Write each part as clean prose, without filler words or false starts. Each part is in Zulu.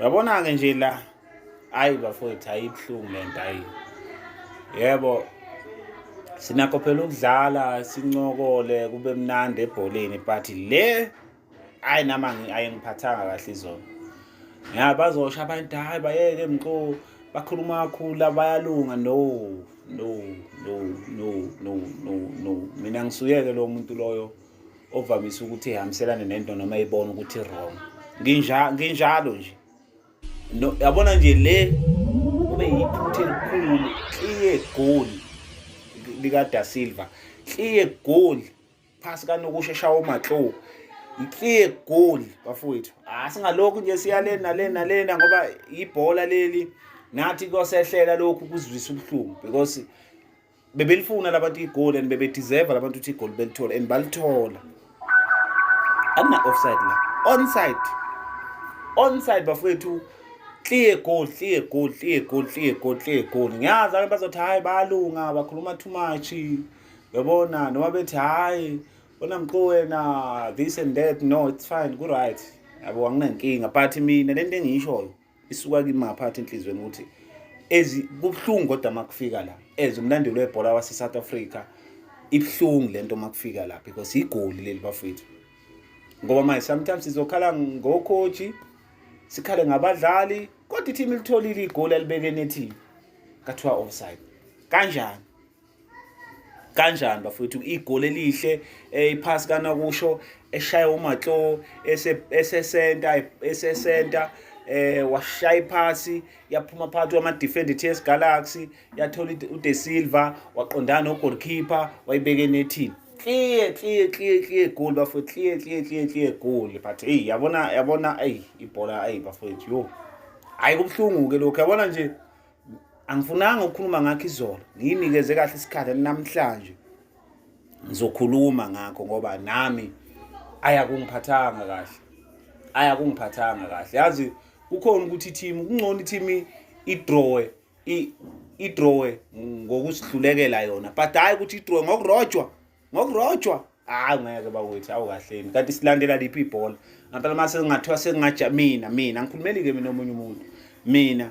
Uyabona ke nje la hayi bafowethu ayibhlungu lento hayi. Yebo sinakho phela ukudlala sincokole kube mnandi ebholeni but le hayi nama ayengiphathanga kahle izolo. Bazosho abantu hayi bayeke emqo bakhuluma kakhulu bayalunga no. Mina ngisuyeke lo muntu loyo ovamise ukuthi ehambiselane nento noma eyibona ukuthi wrong. Nginjalo nje. No yabona nje le kube yiphuthe elikhulu clear goal lika Da Silva. Clear goal phasi kanokusho eshawa uMatlo. Clear goal bafowethu. Singalokho nje siyalena ngoba ibhola leli nathi kosehlela lokhu kuzwisa ubuhlungu because bebelifuna labantu igoal and bebe deserve labantu ukuthi igoal belithola and balithola. Ana offside la. Onside bafowethu. Clear goal. Ngiyazi abantu bazothi hayi bayalunga bakhuluma too much. Yabona noma bethi hayi bona mqo wena this and that. No, it's fine, good right. Yabo anginankinga but mina lento engiyishoyo isuka kimi ngaphathi enhlizweni ukuthi kubhlungu kodwa makufika la. Umlandeli webhola wase South Africa ibhlungu lento makufika la because igoli leli bafethu. Ngoba manje sometimes sizokhala ngocoach sikhale ngabadlali kodwa i-team litholile igoli alibeke nethi kathiwa offside. Kanjani bafethu igoli elihle ipass kanakusho eshaya uMatlo ese-center washaya iphasi yaphuma phakathi kwama defender TS Galaxy yathola uDe Silva waqondana no-goalkeeper wayibeke nethini. Clear goal bafethu clear goal but hey yabona hey ibhola hey bafethu yo hayi kubhlungu ke lokho yabona nje angifunanga ukukhuluma ngakho izolo ngiyinikeze kahle isikhathi namhlanje ngizokhuluma ngakho ngoba nami ayakungiphathanga kahle yazi kukhona ukuthi i-team kungcono i-team i-draw ngokusihlulekela yona but hayi ukuthi i-draw ngokurojwa ngeke bawethu awukahleni kanti silandela liphi ibhola ngempela mase singathiwa mina ngikhulumeli ke mina omunye umuntu mina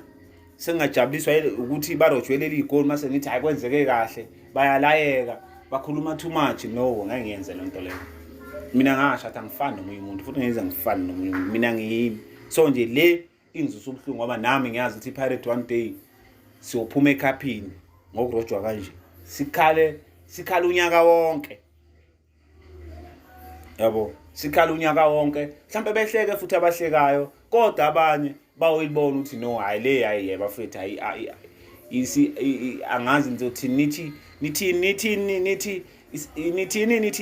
sengajabuliswa ukuthi barojwelele igoli mase ngithi hayi kwenzeke kahle bayalayeka bakhuluma too much no ngeke ngiyenze le nto leyo mina ngasho athi angifani nomunye umuntu futhi ngiyenza ngifani nomunye umuntu mina ngiyimi so nje le ingizisa ubuhlungu ngoba nami ngiyazi ukuthi iPirate one day siyophuma ekhapini ngokurojwa kanje sikhale unyaka wonke yabo sikhale unyaka wonke mhlawumbe behleke futhi abahlekayo kodwa abanye bayoyibona ukuthi no hayi le hayi bafethu hayi angazi ngizothi nithi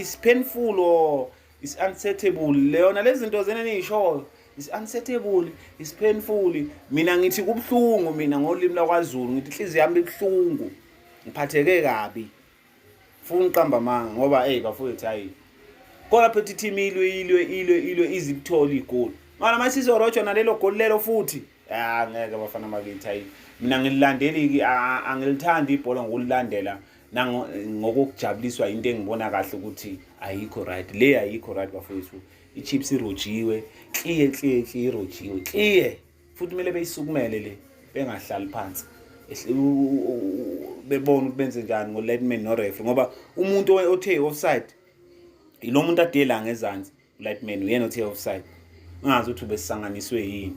it's painful or it's unacceptable leona lezi zinto zena niyishoyo it's unacceptable it's painful mina ngithi kubhlungu mina ngolimi lakwaZulu ngithi inhliziyo yami ibhlungu ngiphatheke kabi funa uqamba manga ngoba bafowethu hayi kodwa phethe i-team ilwe izibuthola igoli mara masizorojwa nalelo goli lelo futhi ngeke bafana bakithi hayi mina ngililandeli angilithandi ibhola ngokulilandela ngokujabuliswa into engibona kahle ukuthi ayikho right le ayikho right bafowethu ichips irojiwe clear irojiwe clear futhi kumele beyisukumele le bengahlali phansi bebona ukuthi benze njani ngo-lineman no-referee ngoba umuntu othe offside ilo muntu adela ngezansi lineman uyena othe offside ungazi ukuthi ubesisanganiswe yini